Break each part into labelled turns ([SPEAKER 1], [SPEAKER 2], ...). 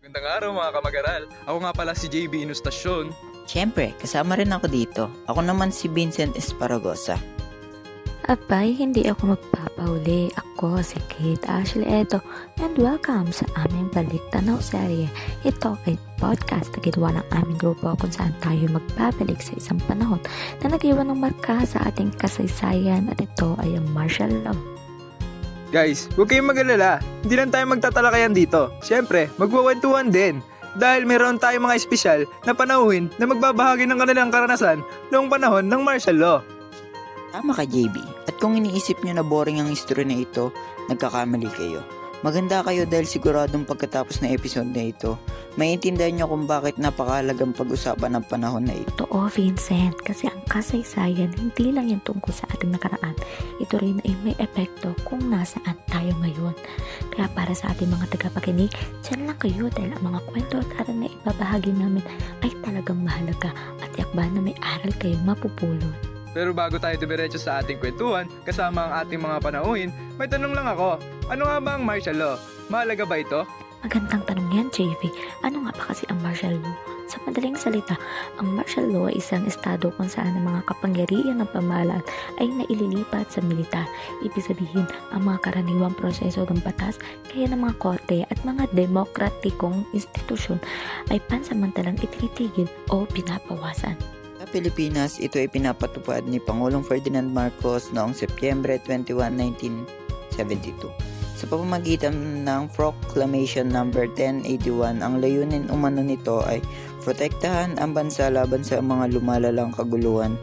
[SPEAKER 1] Magandang araw mga kamag-aral. Ako nga pala si JB Inustasyon.
[SPEAKER 2] Siyempre, kasama rin ako dito. Ako naman si Vincent Esparagosa.
[SPEAKER 3] Abay, hindi ako magpapauli. Ako si Kate Ashley Edo and welcome sa aming Balik Tanaw serye. Ito ay podcast na ginawa ng aming grupo kung saan tayo magbabalik sa isang panahon na nag-iwan ng marka sa ating kasaysayan at ito ay ang martial law.
[SPEAKER 1] Guys, huwag kayong mag-alala. Hindi lang tayo magtatalakayan dito. Siyempre, magwawentuhan din. Dahil meron tayong mga espesyal na panauhin na magbabahagi ng kanilang karanasan noong panahon ng martial law.
[SPEAKER 2] Tama ka, JB. At kung iniisip nyo na boring ang history na ito, nagkakamali kayo. Maganda kayo dahil siguradong pagkatapos na episode na ito, maiintindihan nyo kung bakit napakahalagang pag-usapan ng panahon na ito.
[SPEAKER 3] Totoo, Vincent, kasi ang kasaysayan hindi lang yung tungkol sa ating nakaraan. Ito rin ay may epekto kung nasaan tayo ngayon. Kaya para sa ating mga tagapakinig, dyan lang kayo dahil ang mga kwento at aral na ibabahagi namin ay talagang mahalaga at yakba na may aral kayong mapupulot.
[SPEAKER 1] Pero bago tayo dumiretso sa ating kwentuhan, kasama ang ating mga panauhin, may tanong lang ako. Ano nga ba ang martial law? Mahalaga ba ito?
[SPEAKER 3] Magandang tanong yan, JV. Ano nga ba kasi ang martial law? Sa madaling salita, ang martial law ay isang estado kung saan ang mga kapangyarihan ng pamahalaan ay naililipat sa militar. Ibig sabihin, ang mga karaniwang proseso ng batas, kaya ng mga korte at mga demokratikong institusyon ay pansamantalang itinitigil o pinapawasan.
[SPEAKER 2] Sa Pilipinas, ito ay pinapatupad ni Pangulong Ferdinand Marcos noong Setyembre 21, 1972. Sa pamamagitan ng Proclamation No. 1081, ang layunin umano nito ay protektahan ang bansa laban sa mga lumalalang kaguluhan,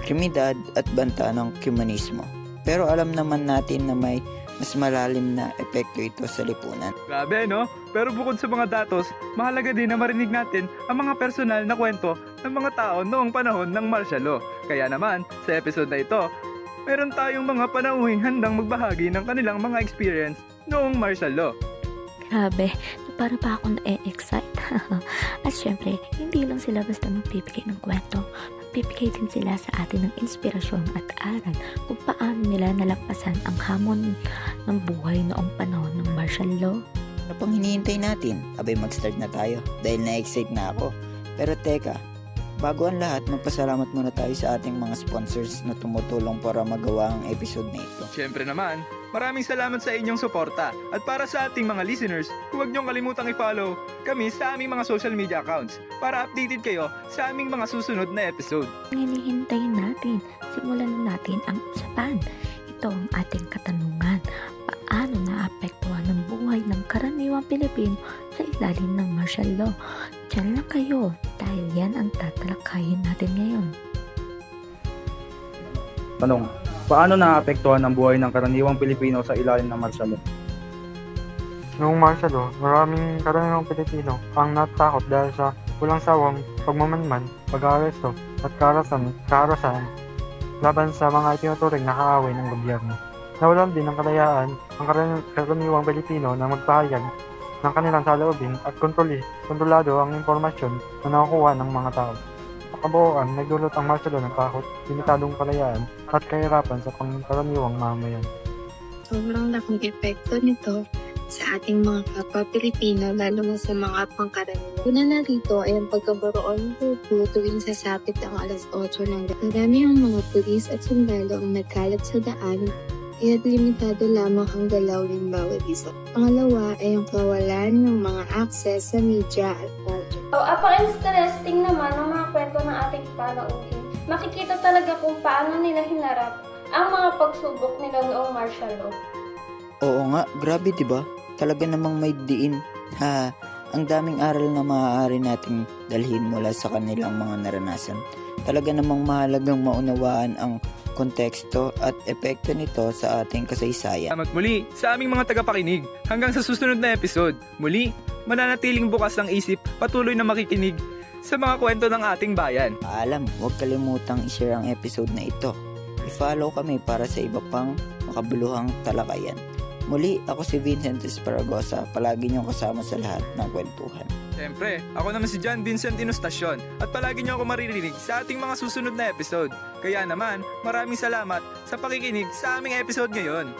[SPEAKER 2] kriminalidad at banta ng komunismo. Pero alam naman natin na may mas malalim na epekto ito sa lipunan.
[SPEAKER 1] Grabe, no? Pero bukod sa mga datos, mahalaga din na marinig natin ang mga personal na kwento ng mga tao noong panahon ng martial law. Kaya naman, sa episode na ito, meron tayong mga panauhin handang magbahagi ng kanilang mga experience noong martial law.
[SPEAKER 3] Grabe, para pa ako na-excite. At syempre, hindi lang sila basta magbibigay ng kwento. Magbibigay din sila sa atin ng inspirasyon at aral kung paano nila nalampasan ang hamon ng buhay noong panahon ng martial law.
[SPEAKER 2] Ano pang hinihintay natin? Abay, mag-start na tayo dahil na-excite na ako. Pero teka, bago ang lahat, magpasalamat muna tayo sa ating mga sponsors na tumutulong para magawa ang episode na ito.
[SPEAKER 1] Siyempre naman, maraming salamat sa inyong suporta. At para sa ating mga listeners, huwag niyong kalimutang i-follow kami sa aming mga social media accounts para updated kayo sa aming mga susunod na episode.
[SPEAKER 3] Ang hinihintayin natin, simulan na natin ang usapan. Ito ang ating katanungan. Paano naapektuhan ng buhay ng karaniwang Pilipino sa ilalim ng martial law? Diyan lang kayo dahil yan ang tatalakayin natin ngayon.
[SPEAKER 4] Tanong, paano naapektuhan ang buhay ng karaniwang Pilipino sa ilalim ng martial law?
[SPEAKER 5] Noong martial law, maraming karaniwang Pilipino ang natakot dahil sa walang sawang pagmamanman, pag-aaresto at karahasan laban sa mga itinuturing na kaaway ng gobyerno. Nawalan din ng kalayaan ang karaniwang Pilipino na magpahayag ng kanilang saloobin at kontrolado ang impormasyon na nakukuha ng mga tao. Sa kabuuan, nagdulot ang martial law ng takot, limitadong kalayaan at kahirapan sa pangkaraniwang mamamayan.
[SPEAKER 6] Sobrang laking epekto nito sa ating mga kapwa Pilipino, lalo na sa mga pangkaraniwan. Una na rito ay ang pagkabaroon ng grupo tuwing sasapit ang alas 8 ng gabi. Marami ang mga pulis at sundalo ang nagkalat sa daan, kaya't limitado lamang ang galaw ng bawat isa. Pangalawa ay ang kawalan ng mga access sa media at radyo.
[SPEAKER 7] Apaka-interesting naman ang mga kwento ng ating panauhin. Makikita talaga kung paano nila hinarap ang mga pagsubok nila noong martial law.
[SPEAKER 2] Oo nga, grabe diba? Talaga namang may diin. Ang daming aral na maaari nating dalhin mula sa kanilang mga naranasan. Talaga namang mahalagang maunawaan ang konteksto at epekto nito sa ating kasaysayan.
[SPEAKER 1] Salamat muli sa aming mga tagapakinig. Hanggang sa susunod na episode. Muli, mananatiling bukas ang isip, patuloy na makikinig sa mga kwento ng ating bayan.
[SPEAKER 2] Paalam, huwag kalimutang i-share ang episode na ito. I-follow kami para sa iba pang makabuluhang talakayan. Muli, ako si Vincent Esparagosa. Palagi niyong kasama sa lahat ng kwentuhan.
[SPEAKER 1] Siyempre, ako naman si John Vincent Inustasyon at palagi niyo ako maririnig sa ating mga susunod na episode. Kaya naman, maraming salamat sa pakikinig sa aming episode ngayon.